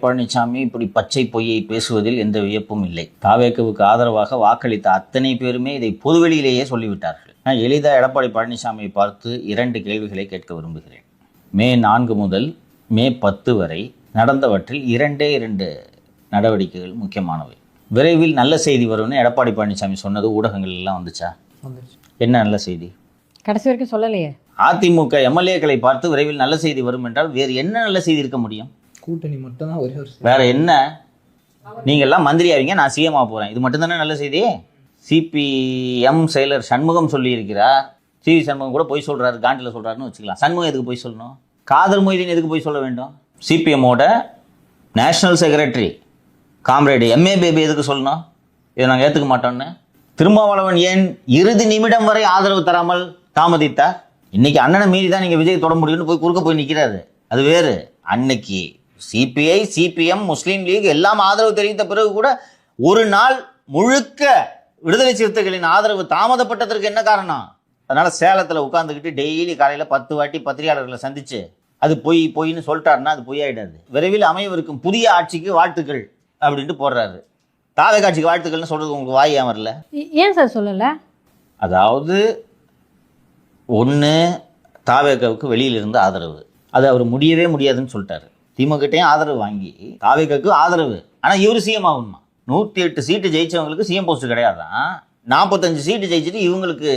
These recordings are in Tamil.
பழனிசாமி இப்படி பச்சை பொய்யை பேசுவதில் எந்த வியப்பும் இல்லை. தாவேக்குவுக்கு ஆதரவாக வாக்களித்த அத்தனை பேருமே இதை பொதுவெளியிலேயே சொல்லிவிட்டார்கள். நான் எளிதாக எடப்பாடி பழனிசாமியை பார்த்து 2 கேள்விகளை கேட்க விரும்புகிறேன். மே 4 முதல் மே 10 வரை நடந்தவற்றில் 2 நடவடிக்கைகள் முக்கியமானவை. விரைவில் நல்ல செய்தி வரும்னு எடப்பாடி பழனிசாமி சொன்னது ஊடகங்கள் எல்லாம் வந்துச்சா? என்ன நல்ல செய்தி? கடைசி வரைக்கும் சொல்லலையே. அதிமுக எம்எல்ஏக்களை பார்த்து விரைவில் நல்ல செய்தி வரும் என்றால் வேறு என்ன நல்ல செய்தி இருக்க முடியும்? கூட்டணி மட்டும் தான் ஒரே ஒரு வேற என்ன? நீங்க எல்லாம் மந்திரி ஆவீங்க, நான் சிஎம் ஆக போறேன், இது மட்டும் தானே நல்ல செய்தி? சிபிஎம் செயலர் சண்முகம் சொல்லி இருக்கிறார். சிவி சண்முகம் கூட போய் சொல்றாரு, காண்டில் சொல்றாருன்னு வச்சுக்கலாம். சண்முகம் எதுக்கு போய் சொல்லணும்? காதர் மொய்தீன் எதுக்கு போய் சொல்ல வேண்டும்? சிபிஎம்மோட national secretary comrade MA baby எதுக்கு சொல்லணும் இதை நாங்கள் ஏற்றுக்க மாட்டோம்னு? திருமாவளவன் ஏன் இறுதி நிமிடம் வரை ஆதரவு தராமல் தாமதித்தார்? இன்னைக்கு அண்ணனை மீறி தான் நீங்கள் விஜய் தொட முடியும்னு போய் குறுக்க போய் நிற்கிறாரு, அது வேறு. அன்னைக்கு சிபிஐ, சிபிஎம், முஸ்லீம் லீக் எல்லாம் ஆதரவு தெரிவித்த பிறகு கூட ஒரு நாள் முழுக்க விடுதலை சிறுத்தைகளின் ஆதரவு தாமதப்பட்டதற்கு என்ன காரணம்? அதனால சேலத்தில் உட்காந்துக்கிட்டு டெய்லி காலையில் 10 வாட்டி பத்திரிகையாளர்களை சந்திச்சு அது பொய்ன்னு சொல்லிட்டாருன்னா அது பொய்யாயிடாது. விரைவில் அமையவிருக்கும் புதிய ஆட்சிக்கு வாழ்த்துக்கள் அப்படின்ட்டு போடுறாரு. தாவே காட்சிக்கு வாழ்த்துக்கள்னு சொல்றது உங்களுக்கு வாய் ஏன் வரல? ஏன் சார் சொல்லலை? அதாவது ஒன்று, தாவேக்காவுக்கு வெளியிலிருந்து ஆதரவு, அது அவர் முடியவே முடியாதுன்னு சொல்லிட்டாரு. திமுகட்டையும் ஆதரவு வாங்கி தாவேக்காவுக்கு ஆதரவு. ஆனால் இவர் சிஎம் ஆகணுமா? 108 சீட்டு ஜெயிச்சவங்களுக்கு சிஎம் போஸ்ட் கிடையாதான். 45 சீட்டு ஜெயிச்சுட்டு இவங்களுக்கு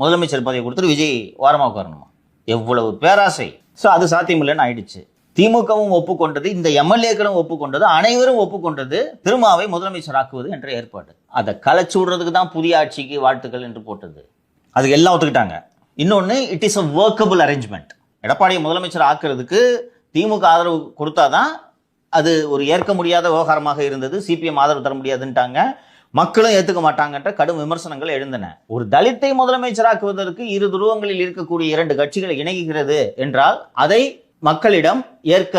முதலமைச்சர் பதவி கொடுத்துட்டு விஜய் ஓரமாக உட்காரணுமா? எவ்வளவு பேராசை! ஸோ அது சாத்தியமில்லைன்னு ஆயிடுச்சு. திமுகவும் ஒப்புக்கொண்டது, இந்த எம்எல்ஏக்களும் ஒப்புக்கொண்டது, அனைவரும் ஒப்புக்கொண்டது திருமாவை முதலமைச்சர் ஆக்குவது என்ற ஏற்பாடு. அதை கலைச்சு விடுறதுக்கு தான் புதிய ஆட்சிக்கு வாழ்த்துக்கள் என்று போட்டது. அதுக்கு எல்லாம் ஒத்துக்கிட்டாங்க. இன்னொன்று, it is a workable arrangement. எடப்பாடியை முதலமைச்சர் ஆக்குறதுக்கு திமுக ஆதரவு கொடுத்தாதான் அது ஒரு ஏற்க முடியாத விவகாரமாக இருந்தது. சிபிஎம் ஆதரவு தர முடியாதுன்ட்டாங்க, மக்களும் ஏற்றுக்க மாட்டாங்கன்ற கடும் விமர்சனங்கள் எழுந்தன. ஒரு தலித்தை முதலமைச்சராக்குவதற்கு 2 துருவங்களில் இருக்கக்கூடிய 2 கட்சிகளை இணைகிறது என்றால் அதை மக்களிடம் ஏற்க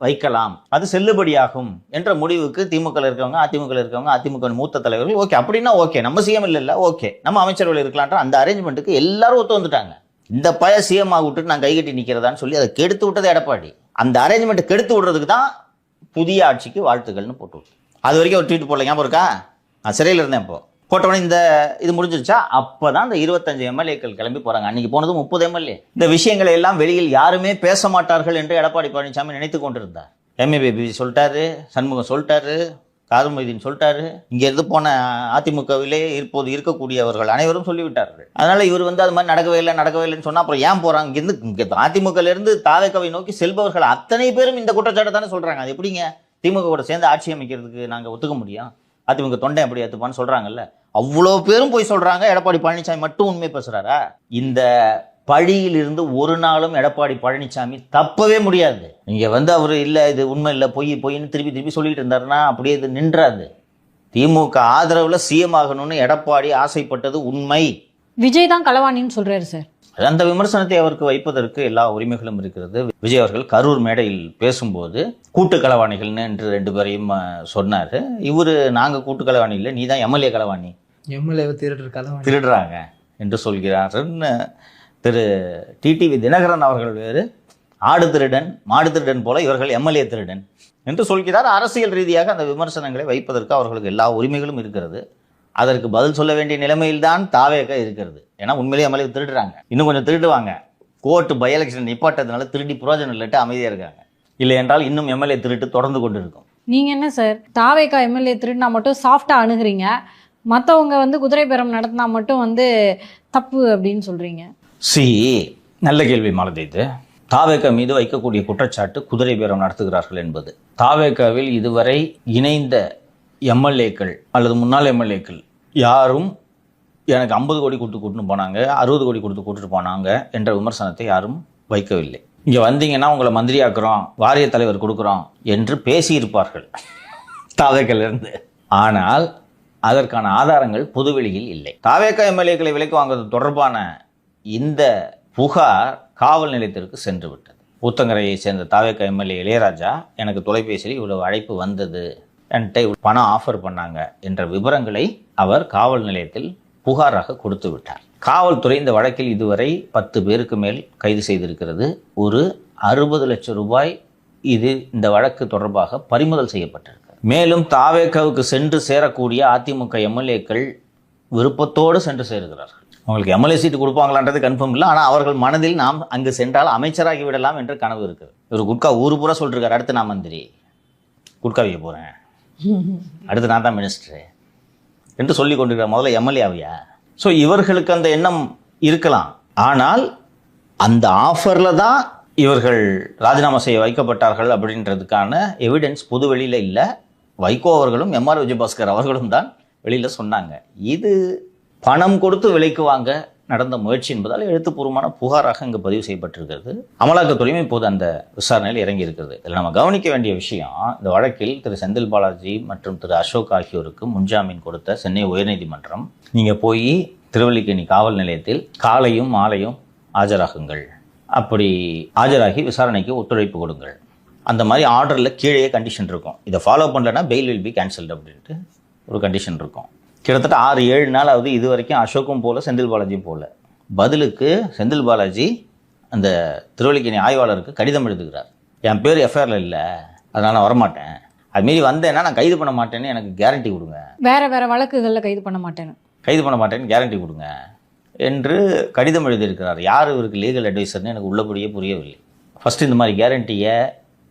வைக்கலாம், அது செல்லுபடியாகும் என்ற முடிவுக்கு திமுக இருக்கவங்க, அதிமுக இருக்கவங்க, அதிமுக மூத்த தலைவர்கள் ஓகே அப்படின்னா ஓகே, நம்ம சிஎம் இல்ல ஓகே, நம்ம அமைச்சர்கள் இருக்கலான்ற அந்த அரேஞ்ச்மெண்ட்டுக்கு எல்லாரும் ஒத்து வந்துட்டாங்க. இந்த பய சிஎம் ஆக விட்டுட்டு நான் கைகட்டி நிற்கிறதான்னு சொல்லி அதை கெடுத்து விட்டது எடப்பாடி. அந்த அரேஞ்ச்மெண்ட்டை கெடுத்து விடுறதுக்கு தான் புதிய ஆட்சிக்கு வாழ்த்துக்கள்னு போட்டு விட்டு, அது வரைக்கும் ஒரு ட்வீட் போடல, ஞாபகம் இருக்கா? நான் சிறையில் இருந்தேன். இப்போ போட்டவனே இந்த இது முடிஞ்சிருச்சா? அப்போதான் இந்த 25 எம்எல்ஏக்கள் கிளம்பி போறாங்க. அன்னைக்கு போனது 30 எம்எல்ஏ. இந்த விஷயங்களை எல்லாம் வெளியில் யாருமே பேச மாட்டார்கள் என்று எடப்பாடி பழனிசாமி நினைத்து கொண்டிருந்தார். எம்ஏ பேபி சொல்லிட்டாரு, சண்முகம் சொல்லிட்டாரு, காதர் மொய்தீன் சொல்லிட்டாரு, இங்க இருந்து போன அதிமுகவிலே இப்போது இருக்கக்கூடியவர்கள் அனைவரும் சொல்லிவிட்டார்கள். அதனால இவர் அது மாதிரி நடக்கவே இல்லைன்னு சொன்னா அப்புறம் ஏன் போறாங்க? இங்கிருந்து அதிமுகல இருந்து தாவேக்காவை நோக்கி செல்பவர்கள் அத்தனை பேரும் இந்த குற்றச்சாட்டை தானே சொல்றாங்க. அது எப்படிங்க திமுக கூட சேர்ந்து ஆட்சி அமைக்கிறதுக்கு நாங்க ஒத்துக்க முடியும்? அதிமுக தொண்டை எப்படி ஏற்றுப்பான்னு சொல்றாங்கல்ல, அவ்வளோ பேரும் போய் சொல்றாங்க. எடப்பாடி பழனிசாமி மட்டும் உண்மை பேசுறாரா? இந்த பழியிலிருந்து ஒரு நாளும் எடப்பாடி பழனிசாமி தப்பவே முடியாது. நீங்க அவர் இல்லை, இது உண்மை இல்லை, பொய்ன்னு திருப்பி சொல்லிட்டு இருந்தாருன்னா அப்படியே இது நின்றாது. திமுக ஆதரவுல சிஎம் ஆகணும்னு எடப்பாடி ஆசைப்பட்டது உண்மை. விஜய் தான் களவாணின்னு சொல்றாரு சார். அந்த விமர்சனத்தை அவருக்கு வைப்பதற்கு எல்லா உரிமைகளும் இருக்கிறது. விஜய் அவர்கள் கரூர் மேடையில் பேசும்போது கூட்டு களவாணிகள்னு என்று 2 பேரையும் சொன்னாரு. இவரு நாங்க கூட்டு களவாணி இல்லை, நீ தான் எம்எல்ஏ களவாணி, எம்எல்ஏ திருடுறாங்க என்று சொல்கிறாருன்னு திரு டிடிவி தினகரன் அவர்கள் வேறு ஆடு திருடன் மாடு திருடன் போல இவர்கள் எம்எல்ஏ திருடன் என்று சொல்கிறார். அரசியல் ரீதியாக அந்த விமர்சனங்களை வைப்பதற்கு அவர்களுக்கு எல்லா உரிமைகளும் இருக்கிறது. அதற்கு பதில் சொல்ல வேண்டிய நிலைமையில்தான் தாவேக இருக்கிறது. ஏன்னா உண்மையிலேயே எம்எல்ஏ திருடுறாங்க, இன்னும் கொஞ்சம் திருடுவாங்க. கோர்ட்டு பை எலெக்ஷன் நிப்பாட்டதுனால திருடி புரோஜனம் இல்லட்டு அமைதியாக இருக்காங்க. இல்லை என்றால் இன்னும் எம்எல்ஏ திருட்டு தொடர்ந்து கொண்டு இருக்கும். நீங்க என்ன சார், தாவேகா எம்எல்ஏ திருடினா மட்டும் சாஃப்டா அணுகுறீங்க, மற்றவங்க குதிரை பேரம் நடத்தினா மட்டும் தப்பு அப்படின்னு சொல்றீங்க? நல்ல கேள்வி மாலதி. இது தாவேகா மீது வைக்கக்கூடிய குற்றச்சாட்டு குதிரை பேரம் நடத்துகிறார்கள் என்பது. தாவேகாவில் இதுவரை இணைந்த எம்எல்ஏக்கள் அல்லது முன்னாள் எம்எல்ஏக்கள் யாரும் எனக்கு 50 கோடி கொடுத்து கூட்டின்னு போனாங்க, 60 கோடி கொடுத்து கூட்டிட்டு போனாங்க என்ற விமர்சனத்தை யாரும் வைக்கவில்லை. இங்கே வந்தீங்கன்னா உங்களை மந்திரியாக்குறோம், வாரிய தலைவர் கொடுக்குறோம் என்று பேசியிருப்பார்கள் தாவேக்காவிலிருந்து. ஆனால் அதற்கான ஆதாரங்கள் பொதுவெளியில் இல்லை. தாவேகா எம்எல்ஏக்களை விலைக்கு வாங்குவது தொடர்பான இந்த புகார் காவல் நிலையத்திற்கு சென்று விட்டது. ஊத்தங்கரையை சேர்ந்த தாவேகா எம்எல்ஏ இளையராஜா எனக்கு தொலைபேசியில் இவ்வளவு அழைப்பு வந்தது, என்கிட்ட பணம் ஆஃபர் பண்ணாங்க என்ற விவரங்களை அவர் காவல் நிலையத்தில் புகாராக கொடுத்து விட்டார். காவல்துறை இந்த வழக்கில் இதுவரை 10 பேருக்கு மேல் கைது செய்திருக்கிறது. ஒரு 60 லட்சம் ரூபாய் இது இந்த வழக்கு தொடர்பாக பறிமுதல் செய்யப்பட்டிருக்கு. மேலும் தாவேகாவுக்கு சென்று சேரக்கூடிய அதிமுக எம்எல்ஏக்கள் விருப்பத்தோடு சென்று சேருகிறார்கள். அவங்களுக்கு எம்எல்ஏ சீட்டு கொடுப்பாங்களான்றது கன்ஃபார்ம் இல்லை. ஆனால் அவர்கள் மனதில் நாம் அங்கு சென்றால் அமைச்சராகி விடலாம் என்ற கனவு இருக்குது. இவர் குட்கா ஊர் பூரா சொல்லிருக்காரு, அடுத்து நான் மந்திரி, குட்கா வைக்க போகிறேன், அடுத்து நான் தான் மினிஸ்டரு என்று சொல்லி கொண்டிருக்கிற. முதல்ல எம்எல்ஏ ஆவியா? ஸோ இவர்களுக்கு அந்த எண்ணம் இருக்கலாம். ஆனால் அந்த ஆஃபரில் தான் இவர்கள் ராஜினாமா செய்ய வைக்கப்பட்டார்கள் அப்படின்றதுக்கான எவிடன்ஸ் பொது வெளியில் இல்லை. வைகோ அவர்களும் எம்ஆர் விஜயபாஸ்கர் அவர்களும் தான் வெளியில் சொன்னாங்க. இது பணம் கொடுத்து விலைக்கு வாங்க நடந்த முயற்சி என்பதால் எழுத்துப்பூர்வமான புகாராக இங்கே பதிவு செய்யப்பட்டிருக்கிறது. அமலாக்கத்துறையும் இப்போது அந்த விசாரணையில் இறங்கி இருக்கிறது. இதில் நம்ம கவனிக்க வேண்டிய விஷயம், இந்த வழக்கில் திரு செந்தில் பாலாஜி மற்றும் திரு அசோக் ஆகியோருக்கு முன்ஜாமீன் கொடுத்த சென்னை உயர்நீதிமன்றம், நீங்கள் போய் திருவல்லிக்கேணி காவல் நிலையத்தில் காலையும் மாலையும் ஆஜராகுங்கள், அப்படி ஆஜராகி விசாரணைக்கு ஒத்துழைப்பு கொடுங்கள், அந்த மாதிரி ஆர்டரில் கீழே கண்டிஷன் இருக்கும். இதை ஃபாலோ பண்ணலன்னா பெயில் வில் பி கேன்சல்டு அப்படின்ட்டு ஒரு கண்டிஷன் இருக்கும். கிட்டத்தட்ட 6-7 நாள் ஆகுது. இது வரைக்கும் அசோக்கும் போல செந்தில் பாலாஜியும் போல. பதிலுக்கு செந்தில் பாலாஜி அந்த திருவல்லிக்கேணி ஆய்வாளருக்கு கடிதம் எழுதுகிறார். என் பேர் எஃப்ஐஆரில் இல்லை, அதனால் நான் வரமாட்டேன், அது மீறி வந்தேன்னா நான் கைது பண்ண மாட்டேன்னு எனக்கு கேரண்டி கொடுங்க, வேற வழக்குகளில் கைது பண்ண மாட்டேன்னு கேரண்டி கொடுங்க என்று கடிதம் எழுதியிருக்கிறார். யார் இவருக்கு லீகல் அட்வைசர்னு எனக்கு உள்ளபடியே புரியவில்லை. ஃபஸ்ட்டு இந்த மாதிரி கேரண்டியை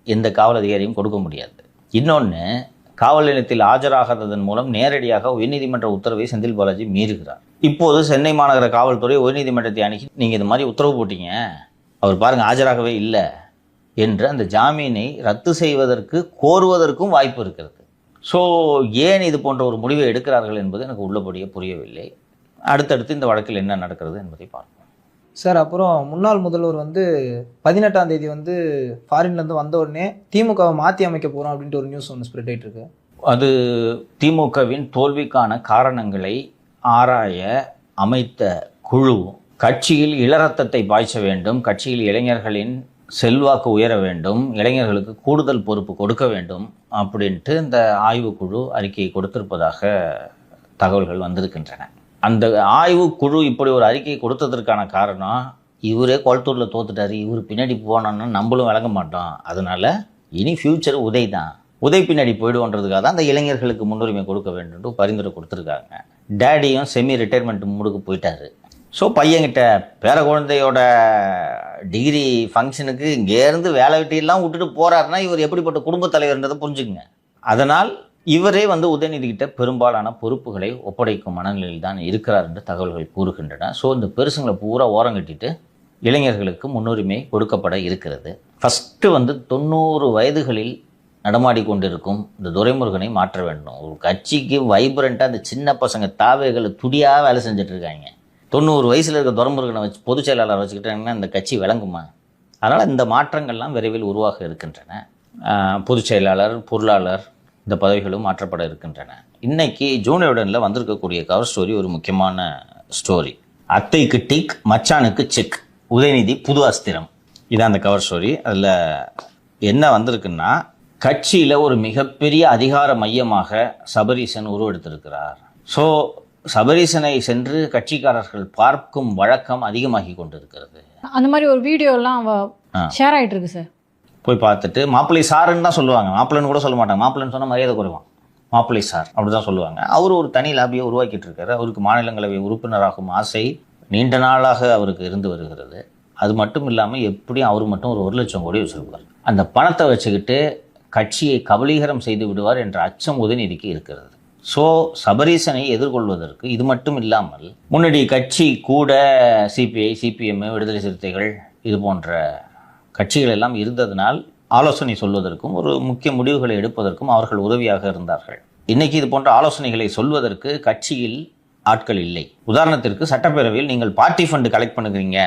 எந்த காவல் அதிகாரியும் கொடுக்க முடியாது. இன்னொன்று, காவல் நிலையத்தில் ஆஜராகாததன் மூலம் நேரடியாக உயர்நீதிமன்ற உத்தரவை செந்தில் பாலாஜி மீறுகிறார். இப்போது சென்னை மாநகர காவல்துறை உயர்நீதிமன்றத்தை அணுகி நீங்கள் இந்த மாதிரி உத்தரவு போட்டீங்க, அவர் பாருங்கள் ஆஜராகவே இல்லை என்று அந்த ஜாமீனை ரத்து செய்வதற்கு கோருவதற்கும் வாய்ப்பு இருக்கிறது. ஸோ ஏன் இது போன்ற ஒரு முடிவை எடுக்கிறார்கள் என்பது எனக்கு உள்ளபடியே புரியவில்லை. அடுத்தடுத்து இந்த வழக்கில் என்ன நடக்கிறது என்பதை பார்ப்போம். சார், அப்புறம் முன்னாள் முதல்வர் 18ஆம் தேதி ஃபாரின்லேருந்து வந்த உடனே திமுகவை மாற்றி அமைக்க போகிறோம் அப்படின்ட்டு ஒரு நியூஸ் ஒன்று ஸ்ப்ரெட் ஆகிட்டு இருக்கு. அது திமுகவின் தோல்விக்கான காரணங்களை ஆராய அமைத்த குழு கட்சியில் இளரத்தத்தை பாய்ச்ச வேண்டும், கட்சியில் இளைஞர்களின் செல்வாக்கு உயர வேண்டும், இளைஞர்களுக்கு கூடுதல் பொறுப்பு கொடுக்க வேண்டும் அப்படின்ட்டு இந்த ஆய்வுக்குழு அறிக்கையை கொடுத்திருப்பதாக தகவல்கள் வந்திருக்கின்றன. அந்த ஆய்வுக்குழு இப்படி ஒரு அறிக்கையை கொடுத்ததற்கான காரணம், இவரே குளத்தூரில் தோத்துட்டாரு, இவர் பின்னாடி போனோன்னா நம்மளும் விளங்க மாட்டோம், அதனால இனி ஃப்யூச்சர் உதய் தான், உதய் பின்னாடி போய்டுவோன்றதுக்காக தான் அந்த இளைஞர்களுக்கு முன்னுரிமை கொடுக்க வேண்டும் பரிந்துரை கொடுத்துருக்காங்க. டேடியும் செமி ரிட்டையர்மெண்ட் மூடுக்கு போயிட்டாரு. ஸோ பையன்கிட்ட பேர குழந்தையோட டிகிரி ஃபங்க்ஷனுக்கு இங்கேருந்து வேலை வெட்டியெல்லாம் விட்டுட்டு போகிறாருன்னா இவர் எப்படிப்பட்ட குடும்பத் தலைவர்ன்றதை புரிஞ்சுக்குங்க. அதனால் இவரே உதயநிதிக்கிட்ட பெரும்பாலான பொறுப்புகளை ஒப்படைக்கும் மனநிலையில் தான் இருக்கிறார் என்று தகவல்கள் கூறுகின்றன. ஸோ இந்த பெருசுங்களை பூரா ஓரங்கட்டிட்டு இளைஞர்களுக்கு முன்னுரிமை கொடுக்கப்பட இருக்கிறது. ஃபஸ்ட்டு 90 வயதுகளில் நடமாடி கொண்டிருக்கும் இந்த துரைமுருகனை மாற்ற வேண்டும். ஒரு கட்சிக்கு வைப்ரண்ட்டாக அந்த சின்ன பசங்க தாவேகளை துடியாக வேலை செஞ்சிட்ருக்காங்க. 90 வயசில் இருக்க துரைமுருகனை வச்சு பொதுச் செயலாளர் வச்சுக்கிட்டாங்கன்னா இந்த கட்சி விளங்குமா? அதனால் இந்த மாற்றங்கள்லாம் விரைவில் உருவாக இருக்கின்றன. பொதுச் செயலாளர், பொருளாளர் இந்த பதவிகளும் மாற்றப்பட இருக்கின்றன. இன்னைக்கு ஜூனியருடனில் வந்திருக்கக்கூடிய கவர் ஸ்டோரி ஒரு முக்கியமான ஸ்டோரி. அத்தைக்கு டிக், மச்சானுக்கு செக், உதயநிதி புது அஸ்திரம். இதான் அந்த கவர் ஸ்டோரி. அதில் என்ன வந்திருக்குன்னா, கட்சியில் ஒரு மிகப்பெரிய அதிகார மையமாக சபரீசன் உருவெடுத்திருக்கிறார். ஸோ சபரீசனை சென்று கட்சிக்காரர்கள் பார்க்கும் வழக்கம் அதிகமாகி கொண்டிருக்கிறது. அந்த மாதிரி ஒரு வீடியோலாம் ஷேர் ஆகிட்டு இருக்கு சார். போய் பார்த்துட்டு மாப்பிள்ளை சாருன்னு தான் சொல்லுவாங்க, மாப்பிள்ளைன்னு கூட சொல்ல மாட்டாங்க. மாப்பிள்ளைன்னு சொன்னால் மரியாதை குறைவான், மாப்பிள்ளை சார் அப்படி தான் சொல்லுவாங்க. அவர் ஒரு தனி லாபியை உருவாக்கிட்டு இருக்காரு. அவருக்கு மாநிலங்களவை உறுப்பினராகும் ஆசை நீண்ட நாளாக அவருக்கு இருந்து வருகிறது. அது மட்டும் இல்லாமல் எப்படியும் அவர் மட்டும் ஒரு 1 லட்சம் கோடி வச்சுருப்பார். அந்த பணத்தை வச்சுக்கிட்டு கட்சியை கபலீகரம் செய்து விடுவார் என்ற அச்சம் உதயநிதிக்கு இருக்கிறது. ஸோ சபரீசனை எதிர்கொள்வதற்கு இது மட்டும் இல்லாமல் முன்னாடி கட்சி கூட சிபிஐ, சிபிஎம், விடுதலை சிறுத்தைகள் இது போன்ற கட்சிகள் எல்லாம் இருந்ததனால் ஆலோசனை சொல்வதற்கும் ஒரு முக்கிய முடிவுகளை எடுப்பதற்கும் அவர்கள் உதவியாக இருந்தார்கள். இன்னைக்கு இது போன்ற ஆலோசனைகளை சொல்வதற்கு கட்சியில் ஆட்கள் இல்லை. உதாரணத்திற்கு சட்டப்பேரவையில் நீங்கள் பார்ட்டி ஃபண்டு கலெக்ட் பண்ணுறீங்க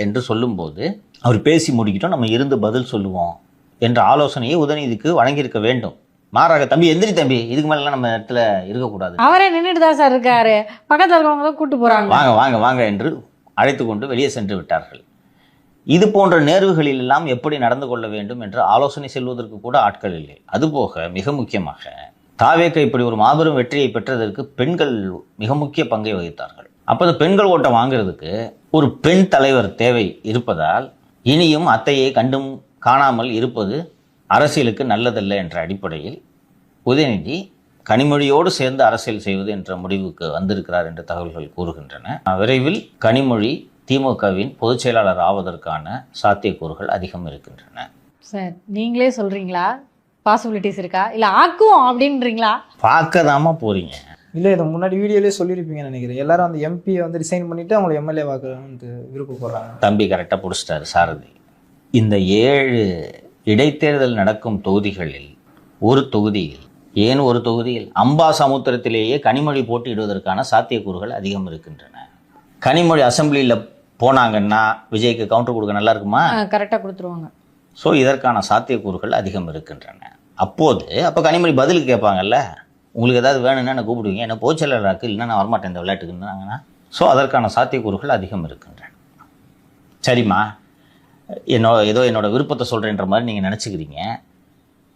என்று சொல்லும்போது அவர் பேசி முடிக்கிட்டோம், நம்ம இருந்து பதில் சொல்லுவோம் என்ற ஆலோசனையை உதயநிதிக்கு வழங்கியிருக்க வேண்டும். மாறாக தம்பி எந்திரி தம்பி, இதுக்கு மேலாம் நம்ம இடத்துல இருக்கக்கூடாது, அவரே நின்றுட்டு தான் சார் இருக்காரு, பக்கத்தில் இருக்கவங்க கூட்டு போகிறாங்க, வாங்க வாங்க வாங்க என்று அழைத்து கொண்டு வெளியே சென்று விட்டார்கள். இது போன்ற நேர்வுகளில் எல்லாம் எப்படி நடந்து கொள்ள வேண்டும் என்று ஆலோசனை செல்வதற்கு கூட ஆட்கள் இல்லை. அதுபோக மிக முக்கியமாக தாவேக இப்படி ஒரு மாபெரும் வெற்றியை பெற்றதற்கு பெண்கள் மிக முக்கிய பங்கை வகித்தார்கள். அப்போ அந்த பெண்கள் ஓட்டை வாங்கிறதுக்கு ஒரு பெண் தலைவர் தேவை இருப்பதால் இனியும் அத்தையை கண்டும் காணாமல் இருப்பது அரசியலுக்கு நல்லதல்ல என்ற அடிப்படையில் உதயநிதி கனிமொழியோடு சேர்ந்து அரசியல் செய்வது என்ற முடிவுக்கு வந்திருக்கிறார் என்று தகவல்கள் கூறுகின்றன. விரைவில் கனிமொழி திமுகவின் பொதுச் செயலாளர் ஆவதற்கான சாத்தியக்கூறுகள் அதிகம் இருக்கின்றன. சார் நீங்களே சொல்றீங்களா பாசிபிலிட்டிஸ் இருக்கா இல்ல ஆக்குவோம் அப்படின்றீங்களா? பார்க்கதாமா போறீங்க. இல்லை இதை முன்னாடி வீடியோலேயே சொல்லியிருப்பீங்கன்னு நினைக்கிறேன். எல்லாரும் அந்த எம்பியை வந்து ரிசைன் பண்ணிவிட்டு அவங்கள எம்எல்ஏ வாக்குறாங்கன்னு விருப்பப்படுறாங்க. தம்பி கரெக்டாக பிடிச்சிட்டாரு சாரதி. இந்த 7 இடைத்தேர்தல் நடக்கும் தொகுதிகளில் ஒரு தொகுதியில் அம்பாசமுத்திரத்திலேயே கனிமொழி போட்டியிடுவதற்கான சாத்தியக்கூறுகள் அதிகம் இருக்கின்றன. கனிமொழி அசெம்பிளியில் போனாங்கன்னா விஜய்க்கு கவுண்டர் கொடுக்க நல்லா இருக்குமா? கரெக்டாக கொடுத்துருவாங்க. ஸோ இதற்கான சாத்தியக்கூறுகள் அதிகம் இருக்கின்றன. அப்போ கனிமொழி பதிலுக்கு கேட்பாங்கல்ல, உங்களுக்கு ஏதாவது வேணும்னா என்ன கூப்பிடுவீங்க, என்ன போச்சலராக்கு, இல்லைன்னா நான் வரமாட்டேன் இந்த விளையாட்டுக்குன்னாங்கன்னா. ஸோ அதற்கான சாத்தியக்கூறுகள் அதிகம் இருக்கின்றன. சரிம்மா, என்னோட விருப்பத்தை சொல்கிறேன்ற மாதிரி நீங்கள் நினச்சிக்கிறீங்க.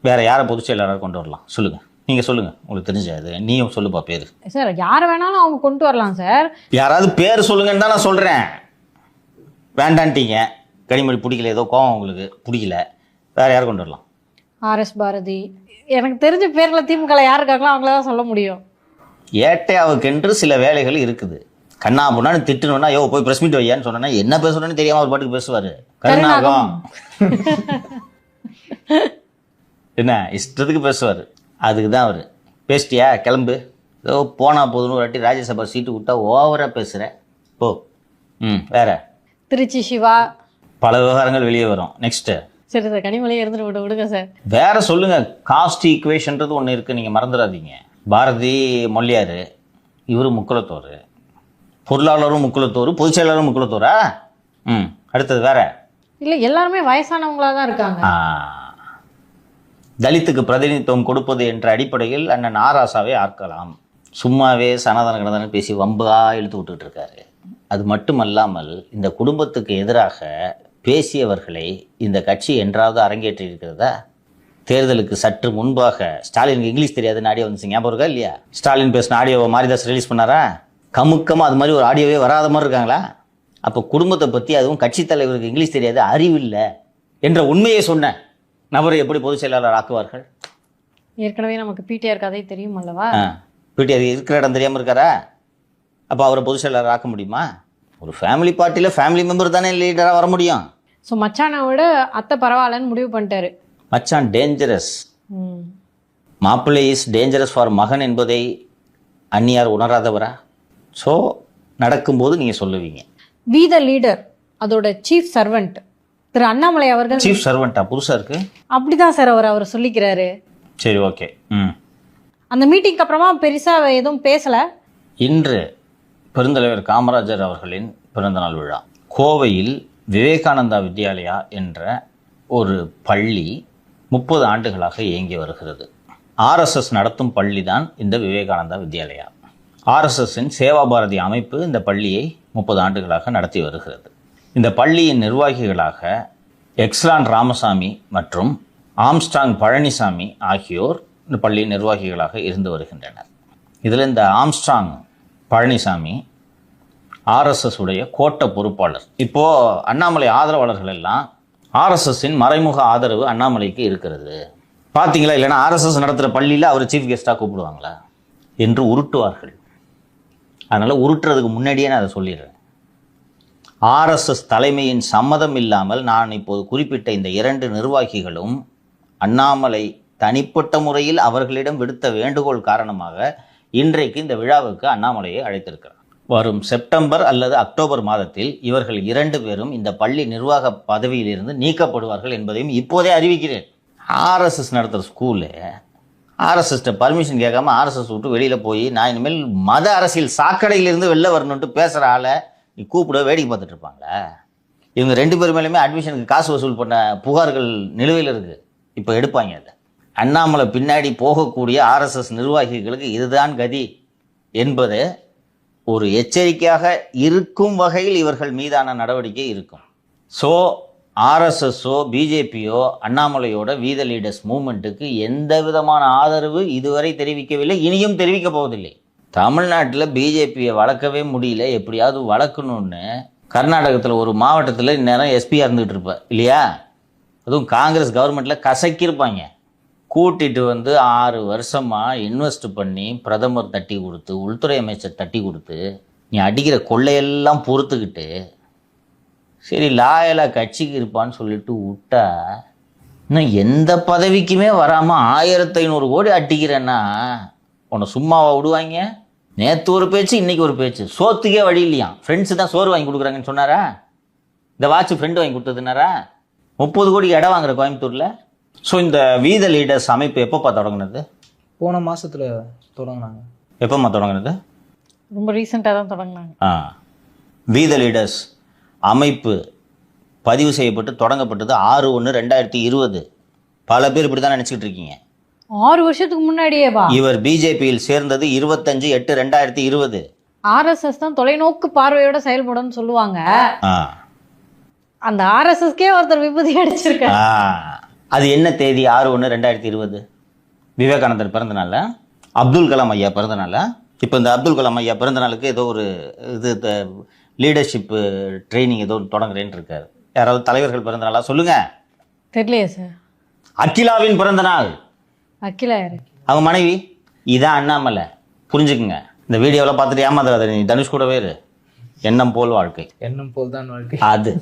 வேறு யாரை பொதுச் செயலாளராக கொண்டு வரலாம் சொல்லுங்கள், நீங்கள் சொல்லுங்கள், உங்களுக்கு தெரிஞ்சது நீயும் சொல்லுப்பா பேர். சார் யாரை வேணாலும் அவங்க கொண்டு வரலாம் சார். யாராவது பேர் சொல்லுங்கன்னு தான் நான் சொல்கிறேன். வேண்டான்ட்டீங்க, கனிமொழி பிடிக்கல, ஏதோ கோவம் உங்களுக்கு பிடிக்கல, வேறு யாரை கொண்டு வரலாம்? ஆர்எஸ் பாரதி, எனக்கு தெரிஞ்ச பேரில் திமுக யார் இருக்காங்களோ அவங்கள தான் சொல்ல முடியும். ஏட்டையாவுக்கென்று சில வேலைகள் இருக்குது. கண்ணா பொண்ணான்னு திட்டணும்னா போய் பிரஸ் மீட் வையான்னு சொன்னா என்ன பேசணும்னு தெரியாம ஒரு பாட்டுக்கு பேசுவாரு. கருணாகம் என்ன இஷ்டத்துக்கு பேசுவார். அதுக்கு தான் அவர் பேசிட்டியா கிளம்பு, ஏதோ போனா போதுன்னு ஒரு வாட்டி ராஜ்யசபா சீட்டு விட்டா ஓவராக பேசுகிற போ. வேற திருச்சி சிவா, பல விவகாரங்கள் வெளியே வரும். நெக்ஸ்ட்டு சரி சார் கனிமொழியை இருந்துட்டு விடுங்க சார். வேற சொல்லுங்க. காஸ்ட் ஈக்குவேஷன்றது ஒன்று இருக்குது, நீங்கள் மறந்துடாதீங்க. பாரதி மொழியார், இவர் முக்குலத்தோர், பொருளாளரும் முக்குலத்தோர், பொதுச் செயலாளரும் முக்குலத்தோரா? அடுத்தது வேற இல்லை, எல்லாருமே வயசானவங்களா தான் இருக்காங்க. தலித்துக்கு பிரதிநிதித்துவம் கொடுப்பது என்ற அடிப்படையில் அண்ணன் ஆராசாவே ஆக்கலாம். சும்மாவே சனாதன கடனை பேசி வம்பா இழுத்து விட்டுட்டு இருக்காரு. அது மட்டுமல்லாமல் இந்த குடும்பத்துக்கு எதிராக பேசியவர்களை இந்த கட்சி என்றாவது அரங்கேற்றி இருக்கிறதா? தேர்தலுக்கு சற்று முன்பாக ஸ்டாலினுக்கு இங்கிலீஷ் தெரியாதுன்னு ஆடியோ வந்துச்சு, ஞாபகம் இருக்கா இல்லையா? ஸ்டாலின் பேசின ஆடியோவை மாரிதாஸ் ரிலீஸ் பண்ணாரா? கமுக்கமாக அது மாதிரி ஒரு ஆடியோவே வராத மாதிரி இருக்காங்களா? அப்போ குடும்பத்தை பற்றி, அதுவும் கட்சி தலைவருக்கு இங்கிலீஷ் தெரியாது, அறிவில்லை என்ற உண்மையை சொன்ன நபரை எப்படி பொதுச் செயலாளர் ஆக்குவார்கள்? ஏற்கனவே நமக்கு பிடிஆர் கதை தெரியும் அல்லவா? பிடிஆர் இருக்கிற இடம் தெரியாமல் இருக்காரா? அப்போ அவரை பொதுச் செயலாளர் ஆக்க முடியுமா? ஒரு ஃபேமிலி பார்ட்டியில் ஃபேமிலி மெம்பர் தானே லீடராக வர முடியும். ஸோ மச்சானை விட அத்தை பரவாயில்லன்னு முடிவு பண்ணிட்டாரு. மச்சான் டேஞ்சரஸ், மாப்பிள்ளை இஸ் டேஞ்சரஸ் ஃபார் மகன் என்பதை அந்நியார் உணராதவரா? ஸோ நடக்கும்போது நீங்கள் சொல்லுவீங்க. வி த லீடர், அதோட சீஃப் சர்வெண்ட் திரு அண்ணாமலை அவர்கள். சீஃப் சர்வெண்ட்டா? புதுசாக இருக்கு. அப்படிதான் சார் அவர் சொல்லிக்கிறாரு. சரி, ஓகே. அந்த மீட்டிங்க்கு அப்புறமா பெருசாக எதுவும் பேசலை. இன்று பெருந்தலைவர் காமராஜர் அவர்களின் பிறந்தநாள் விழா. கோவையில் விவேகானந்தா வித்யாலயா என்ற ஒரு பள்ளி 30 ஆண்டுகளாக இயங்கி வருகிறது. ஆர்எஸ்எஸ் நடத்தும் பள்ளி தான் இந்த விவேகானந்தா வித்யாலயா. ஆர்எஸ்எஸ்ஸின் சேவா பாரதி அமைப்பு இந்த பள்ளியை 30 ஆண்டுகளாக நடத்தி வருகிறது. இந்த பள்ளியின் நிர்வாகிகளாக எக்ஸ்லான் ராமசாமி மற்றும் ஆம்ஸ்டாங் பழனிசாமி ஆகியோர் இந்த பள்ளியின் நிர்வாகிகளாக இருந்து வருகின்றனர். இதில் இந்த ஆம்ஸ்டாங் பழனிசாமி ஆர்எஸ்எஸ் உடைய கோட்ட பொறுப்பாளர். இப்போது அண்ணாமலை ஆதரவாளர்கள் எல்லாம் ஆர்எஸ்எஸ்ஸின் மறைமுக ஆதரவு அண்ணாமலைக்கு இருக்கிறது பார்த்தீங்களா, இல்லைன்னா ஆர்எஸ்எஸ் நடத்துகிற பள்ளியில் அவர் சீஃப் கெஸ்ட்டாக கூப்பிடுவாங்களா என்று உருட்டுவார்கள். அதனால் உருட்டுறதுக்கு முன்னாடியே நான் அதை சொல்லிடுறேன். ஆர்எஸ்எஸ் தலைமையின் சம்மதம் இல்லாமல் நான் இப்போது குறிப்பிட்ட இந்த 2 நிர்வாகிகளும் அண்ணாமலை தனிப்பட்ட முறையில் அவர்களிடம் விடுத்த வேண்டுகோள் காரணமாக இன்றைக்கு இந்த விழாவுக்கு அண்ணாமலையை அழைத்திருக்கிறார். வரும் செப்டம்பர் அல்லது அக்டோபர் மாதத்தில் இவர்கள் 2 பேரும் இந்த பள்ளி நிர்வாக பதவியிலிருந்து நீக்கப்படுவார்கள் என்பதையும் இப்போதே அறிவிக்கிறேன். ஆர்எஸ்எஸ் நடத்துகிற ஸ்கூலு ஆர்எஸ்எஸ்ட்ட பர்மிஷன் கேட்காம ஆர்எஸ்எஸ் விட்டு வெளியில் போய் நான் இனிமேல் மத அரசியல் சாக்கடையிலிருந்து வெளில வரணுன்ட்டு பேசுகிற ஆளை நீ கூப்பிட வேடிக்கை பார்த்துட்டு இருப்பாங்களா? இவங்க 2 பேர் மேலேயுமே அட்மிஷனுக்கு காசு வசூல் பண்ண புகார்கள் நிலுவையில் இருக்குது. இப்போ எடுப்பாங்க அதை. அண்ணாமலை பின்னாடி போகக்கூடிய ஆர்எஸ்எஸ் நிர்வாகிகளுக்கு இதுதான் கதி என்பது ஒரு எச்சரிக்கையாக இருக்கும் வகையில் இவர்கள் மீதான நடவடிக்கை இருக்கும். ஸோ ஆர்எஸ்எஸ்ஸோ பிஜேபியோ அண்ணாமலையோட வி த லீடர்ஸ் மூவ்மெண்ட்டுக்கு எந்த விதமான ஆதரவு இதுவரை தெரிவிக்கவில்லை, இனியும் தெரிவிக்க போவதில்லை. தமிழ்நாட்டில் பிஜேபியை வளர்க்கவே முடியல, எப்படியாவது வளர்க்கணும்னு கர்நாடகத்தில் ஒரு மாவட்டத்தில் இந்நேரம் எஸ்பியாக இருந்துகிட்டு இருப்ப இல்லையா? அதுவும் காங்கிரஸ் கவர்மெண்ட்டில் கசக்கியிருப்பாங்க. கூட்டிட்டு வந்து 6 வருஷமாக இன்வெஸ்ட் பண்ணி பிரதமர் தட்டி கொடுத்து உள்துறை அமைச்சர் தட்டி கொடுத்து நீ அடிக்கிற கொள்ளையெல்லாம் பொறுத்துக்கிட்டு சரி லாயலாக கட்சிக்கு இருப்பான்னு சொல்லிட்டு விட்டா இன்னும் எந்த பதவிக்குமே வராமல் 1500 கோடி அட்டிக்கிறேன்னா உன்னை சும்மாவா விடுவாங்க? நேற்று ஒரு பேச்சு, இன்னைக்கு ஒரு பேச்சு. சோத்துக்கே வழி இல்லையா? ஃப்ரெண்ட்ஸு தான் சோறு வாங்கி கொடுக்குறாங்கன்னு சொன்னாரா? இந்த வாட்ச் ஃப்ரெண்டு வாங்கி கொடுத்ததுனாரா? 30 கோடி இடம் வாங்குற கோயம்புத்தூரில். ஸோ இந்த வீத லீடர்ஸ் அமைப்பு எப்போப்பா தொடங்கினது? போன மாசத்துல தொடங்கினாங்க. எப்போம்மா தொடங்கினது? ரொம்ப ரீசெண்டாக தான் தொடங்கினாங்க. வீத லீடர்ஸ் அமைப்பு பதிவு செய்யப்பட்டு தொடங்கப்பட்டது 6/1/2020. பல பேர் இப்படி தான் நினச்சிக்கிட்டு இருக்கீங்க. 6 வருஷத்துக்கு முன்னாடியேவா? இவர் பிஜேபியில் சேர்ந்தது 25/8/2020. ஆர்எஸ்எஸ் தான் தொலைநோக்கு பார்வையோட செயல்படும்னு சொல்லுவாங்க. ஆ அந்த ஆர்எஸ்எஸ்கே ஒருத்தர் விபூதி அடிச்சிருக்காரு. அது என்ன தேதி? 6/1/2020. விவேகானந்தர் பிறந்தநாள், அப்துல் கலாம் ஐயா பிறந்தநாள். இப்போ இந்த அப்துல் கலாம் ஐயா பிறந்தநாளுக்கு ஏதோ ஒரு இது லீடர்ஷிப்பு ட்ரைனிங் ஏதோ தொடங்குறேன்னு இருக்காரு. யாராவது தலைவர்கள் பிறந்தநாளா சொல்லுங்க. தெரியலையே சார். அகிலாவின் பிறந்தநாள். அகிலா யாரு? அவங்க மனைவி. இதான் அண்ணாமலை. புரிஞ்சுக்குங்க. இந்த வீடியோவில் பார்த்துட்டு ஏமாந்துடாத, நீ தனுஷ் கூடவே இரு. எண்ணம் போல் வாழ்க்கை. எண்ணம் போல் தான் வாழ்க்கை. அது